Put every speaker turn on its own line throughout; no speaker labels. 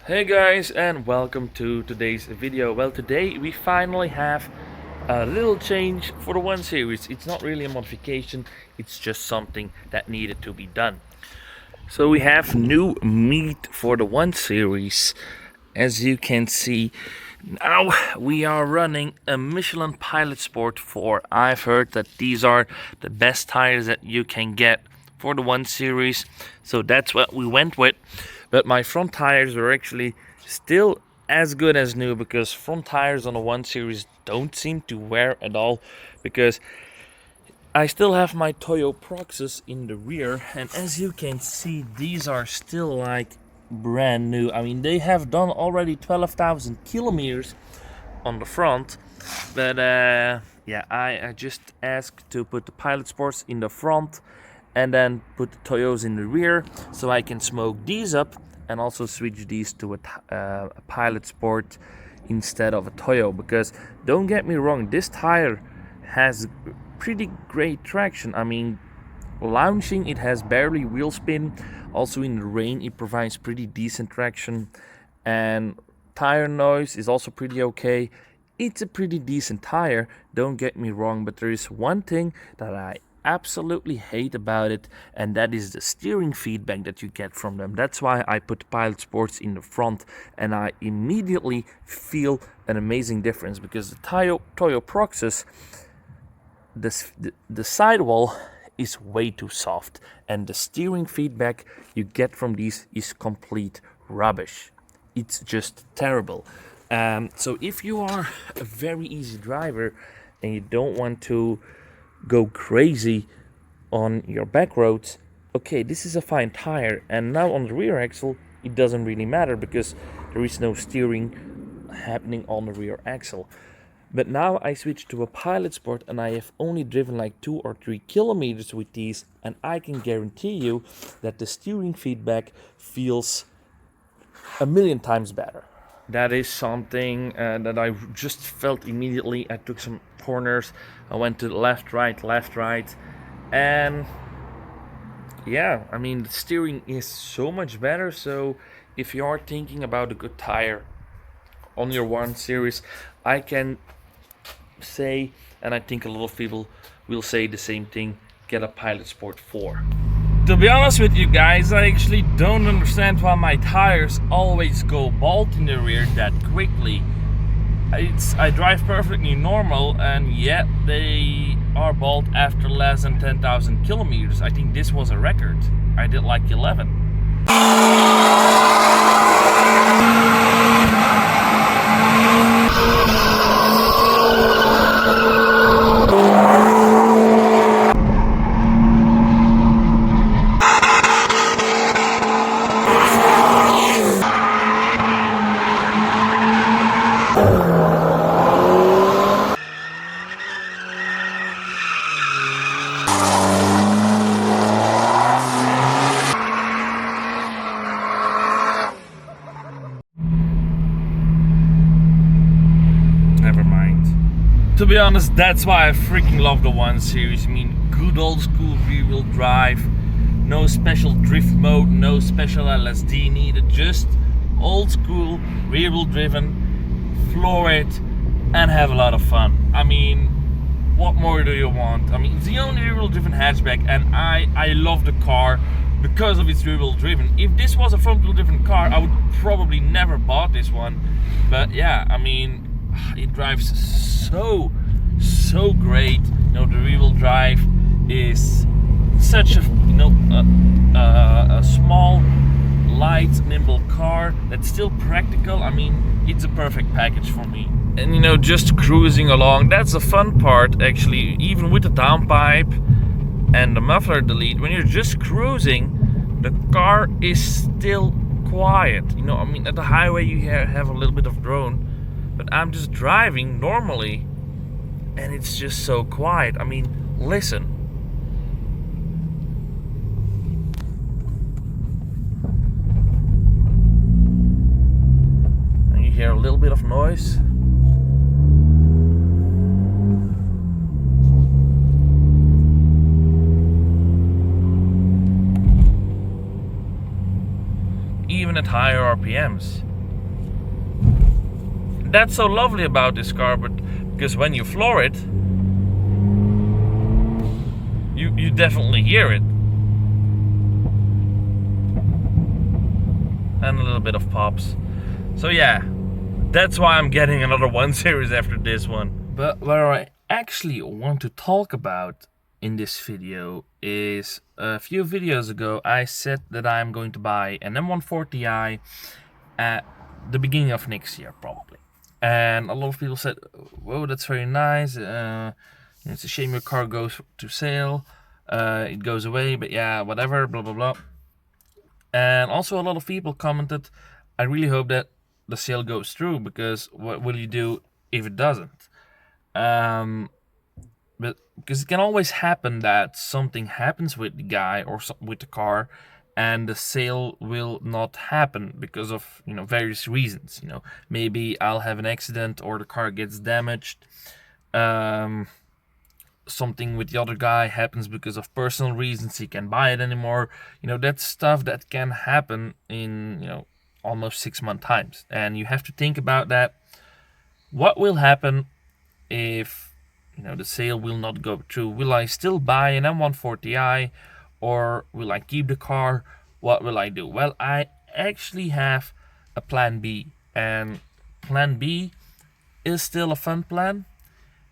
Hey guys, and welcome to today's video. Well, today we finally have a little change for the 1 Series. It's not really a modification, it's just something that needed to be done. So we have new meat for the 1 Series. As you can see, now we are running a Michelin Pilot Sport 4. I've heard that these are the best tires that you can get for the 1 Series, so that's what we went with. But my front tires are actually still as good as new, because front tires on the 1 Series don't seem to wear at all, because I still have my Toyo Proxys in the rear, and as you can see, these are still like brand new. I mean, they have done already 12,000 kilometers on the front, but yeah, I just asked to put the Pilot Sports in the front and then put the Toyos in the rear, so I can smoke these up and also switch these to a Pilot Sport instead of a Toyo. Because don't get me wrong, this tire has pretty great traction. I mean, launching it has barely wheel spin. Also in the rain it provides pretty decent traction, and tire noise is also pretty okay. It's a pretty decent tire, don't get me wrong, but there is one thing that I absolutely hate about it, and that is the steering feedback that you get from them. That's why I put Pilot Sports in the front, and I immediately feel an amazing difference, because the Toyo Proxys, the sidewall is way too soft, and the steering feedback you get from these is complete rubbish. It's just terrible. So if you are a very easy driver and you don't want to go crazy on your back roads, okay, this is a fine tire. And now on the rear axle it doesn't really matter, because there is no steering happening on the rear axle. But now I switched to a Pilot Sport, and I have only driven like 2 or 3 kilometers with these, and I can guarantee you that the steering feedback feels a million times better. That is something that I just felt immediately. I took some corners, I went to the left, right, and yeah, I mean, the steering is so much better. So if you are thinking about a good tire on your 1 Series, I can say, and I think a lot of people will say the same thing, get a Pilot Sport 4. To be honest with you guys, I actually don't understand why my tires always go bald in the rear that quickly. I drive perfectly normal, and yet they are bald after less than 10,000 kilometers. I think this was a record. I did like 11. Never mind. To be honest, that's why I freaking love the 1 Series. I mean, good old school rear-wheel drive, no special drift mode, no special LSD needed, just old school rear-wheel driven, floor it and have a lot of fun. I mean, what more do you want? I mean, it's the only rear-wheel driven hatchback, and I love the car because of its rear-wheel driven. If this was a front-wheel driven car, I would probably never bought this one. But yeah, I mean, it drives so great. You know, the rear-wheel drive is such a, you know, a small, light, nimble car that's still practical. I mean, it's a perfect package for me. And you know, just cruising along, that's the fun part actually. Even with the downpipe and the muffler delete, when you're just cruising, the car is still quiet. You know, I mean, at the highway you have a little bit of drone, but I'm just driving normally and it's just so quiet. I mean, listen. And you hear a little bit of noise. Even at higher RPMs. that's so lovely about this car, but because when you floor it, you definitely hear it. And a little bit of pops. So yeah, that's why I'm getting another 1 Series after this one. But what I actually want to talk about in this video is a few videos ago I said that I'm going to buy an M140i at the beginning of next year probably. And a lot of people said, whoa, that's very nice. It's a shame your car goes to sale. It goes away, but yeah, whatever, blah, blah, blah. And also a lot of people commented, I really hope that the sale goes through, because what will you do if it doesn't? But because it can always happen that something happens with the guy or with the car, and the sale will not happen because of, you know, various reasons. You know, maybe I'll have an accident or the car gets damaged. Something with the other guy happens because of personal reasons, he can't buy it anymore. You know, that's stuff that can happen in, you know, almost 6 month times. And you have to think about that. What will happen if, you know, the sale will not go through? Will I still buy an M140i, or will I keep the car? What will I do? Well, I actually have a plan B, and plan B is still a fun plan.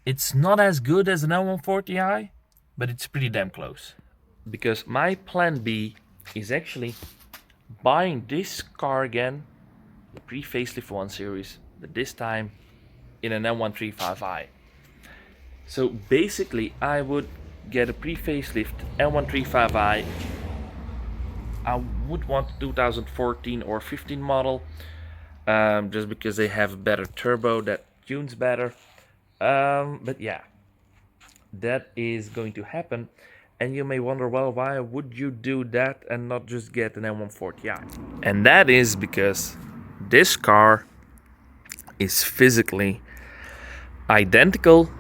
It's not as good as an L140i, but it's pretty damn close. Because my plan B is actually buying this car again, the pre-facelift 1 Series, but this time in an M135i. So basically I would get a pre-facelift L135i. I would want 2014 or 15 model, just because they have a better turbo that tunes better. But yeah, that is going to happen. And you may wonder, well, why would you do that and not just get an M140i? And that is because this car is physically identical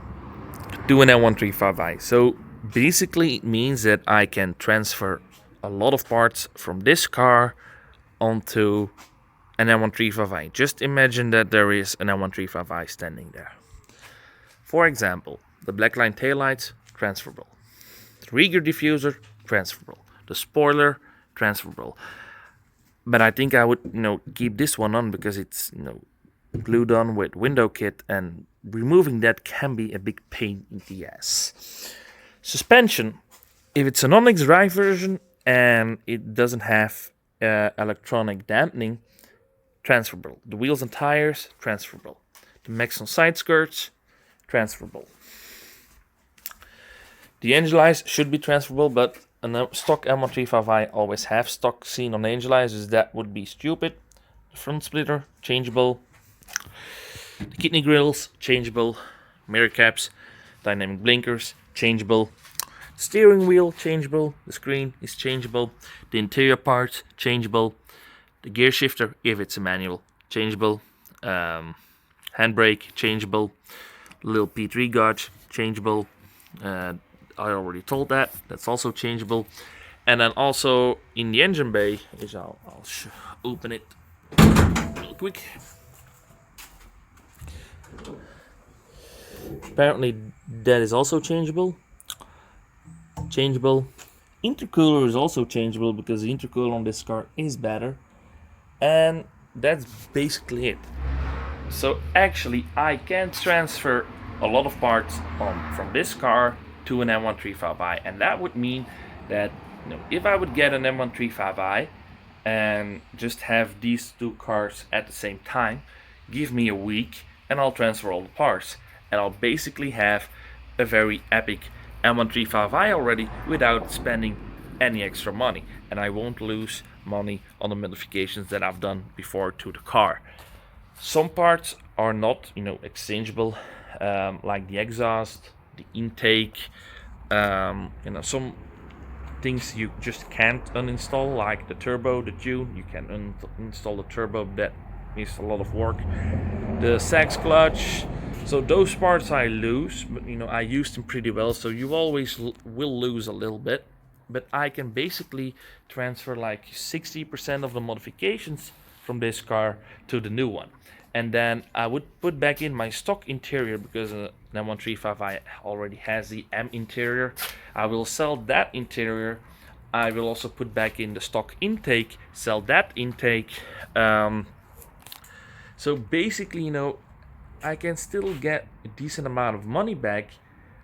to an M135i. So basically it means that I can transfer a lot of parts from this car onto an M135i. Just imagine that there is an M135i standing there. For example, the blackline taillights, transferable. The rear diffuser, transferable. The spoiler, transferable. But I think I would, you know, keep this one on because it's, you know, glued on with window kit, and removing that can be a big pain in the ass. Suspension, if it's a non-X drive version and it doesn't have electronic dampening, transferable. The wheels and tires, transferable. The Maxxon side skirts, transferable. The engine lights should be transferable, but a stock M135i always have stock seen on the engine lights, so that would be stupid. The front splitter, changeable. The kidney grills, changeable. Mirror caps, dynamic blinkers, changeable. Steering wheel, changeable. The screen is changeable. The interior parts, changeable. The gear shifter, if it's a manual, changeable. Handbrake, changeable. Little P3 gauge, changeable. I already told that. That's also changeable. And then also in the engine bay, I'll open it real quick. Apparently that is also changeable. Intercooler is also changeable because the intercooler on this car is better. And that's basically it. So actually I can transfer a lot of parts from this car to an M135i, and that would mean that, you know, if I would get an M135i and just have these two cars at the same time, give me a week and I'll transfer all the parts, and I'll basically have a very epic M135i already without spending any extra money, and I won't lose money on the modifications that I've done before to the car. Some parts are not, you know, exchangeable, like the exhaust, the intake, you know, some things you just can't uninstall, like the turbo, the tune. You can uninstall the turbo, that is a lot of work. The Sachs clutch, so those parts I lose, but you know, I use them pretty well, so you always will lose a little bit. But I can basically transfer like 60% of the modifications from this car to the new one. and then I would put back in my stock interior because the M135i already has the M interior. I will sell that interior. I will also put back in the stock intake, sell that intake. So basically, you know, I can still get a decent amount of money back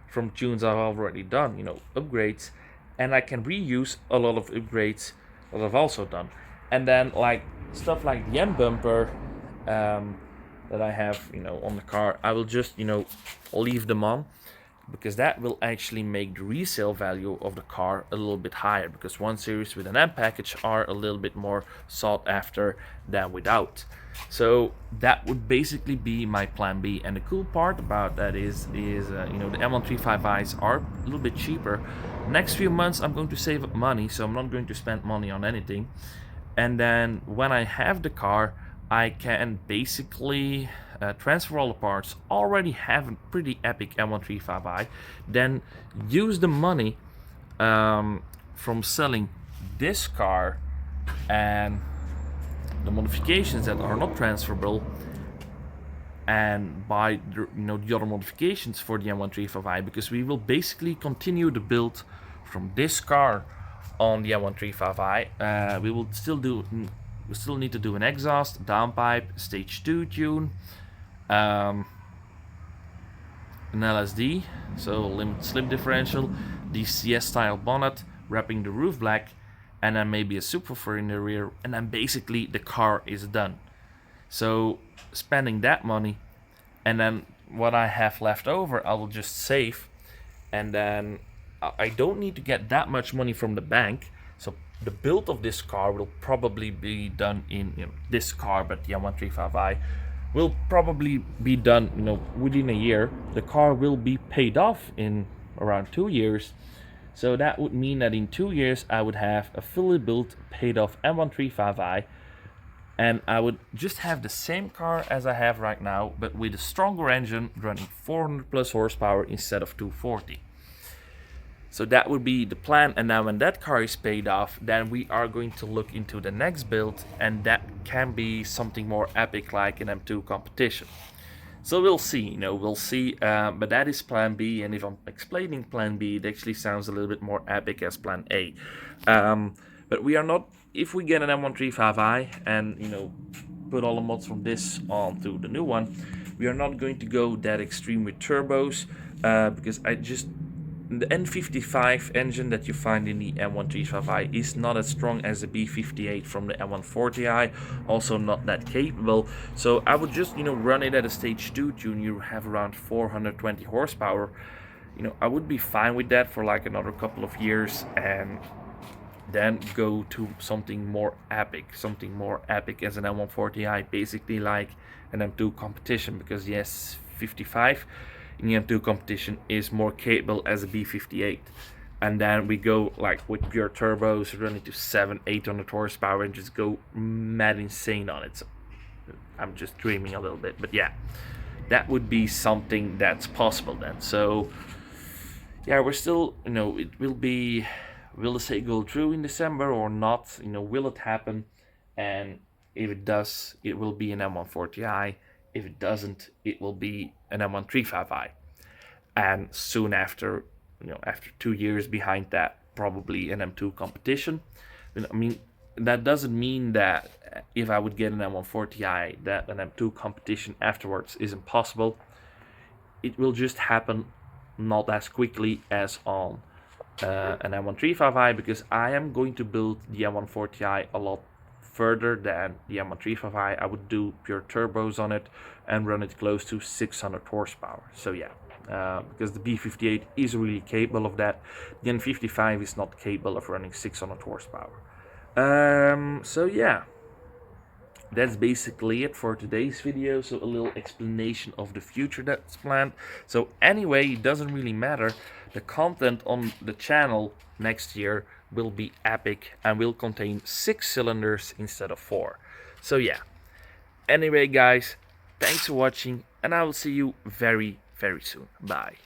from tunes I've already done, you know, upgrades, and I can reuse a lot of upgrades that I've also done. And then like stuff like the M bumper that I have, you know, on the car, I will just, you know, leave them on, because that will actually make the resale value of the car a little bit higher, because 1 Series with an M package are a little bit more sought after than without. So that would basically be my plan B. And the cool part about that is you know, the M135i's are a little bit cheaper. Next few months I'm going to save up money, so I'm not going to spend money on anything. And then when I have the car, I can basically transfer all the parts, already have a pretty epic M135i, then use the money from selling this car and the modifications that are not transferable, and buy the, you know, the other modifications for the M135i, because we will basically continue the build from this car on the M135i. We still need to do an exhaust, downpipe, stage 2 tune, an LSD, so limited slip differential, DCS style bonnet, wrapping the roof black, and then maybe a subwoofer in the rear, and then basically the car is done. So spending that money, and then what I have left over I will just save, and then I don't need to get that much money from the bank. So the build of this car will probably be done in, you know, this car, but the M135i will probably be done, you know, within a year. The car will be paid off in around 2 years. So that would mean that in 2 years I would have a fully built, paid off M135i, and I would just have the same car as I have right now, but with a stronger engine running 400 plus horsepower instead of 240. So that would be the plan. And now when that car is paid off, then we are going to look into the next build, and that can be something more epic like an M2 competition. So we'll see, you know, we'll see, but that is plan B, and if I'm explaining plan B, it actually sounds a little bit more epic as plan A. But we are not, if we get an M135i and, you know, put all the mods from this onto the new one, we are not going to go that extreme with turbos, because the N55 engine that you find in the M135i is not as strong as the B58 from the M140i, also not that capable. So I would just, you know, run it at a stage 2 tune. You have around 420 horsepower. You know, I would be fine with that for like another couple of years, and then go to something more epic as an M140i, basically like an M2 competition, because yes, 55 in the M2 competition is more capable as a B58, and then we go like with pure turbos, running to 700-800 horsepower and just go mad insane on it. So I'm just dreaming a little bit, but yeah, that would be something that's possible then. So yeah, we're still, you know, it will be, will the sale go through in December or not? You know, will it happen? And if it does, it will be an M140i. If it doesn't, it will be an M135i. And soon after, you know, after 2 years behind that, probably an M2 competition. I mean, that doesn't mean that if I would get an M140i, that an M2 competition afterwards isn't possible. It will just happen not as quickly as on an M135i, because I am going to build the M140i a lot further than the M135i. I would do pure turbos on it and run it close to 600 horsepower. So yeah, because the B58 is really capable of that. The N55 is not capable of running 600 horsepower. So yeah, that's basically it for today's video. So a little explanation of the future that's planned. So anyway, it doesn't really matter. The content on the channel next year will be epic and will contain 6 cylinders instead of 4. So yeah, anyway guys, thanks for watching, and I will see you very, very soon. Bye.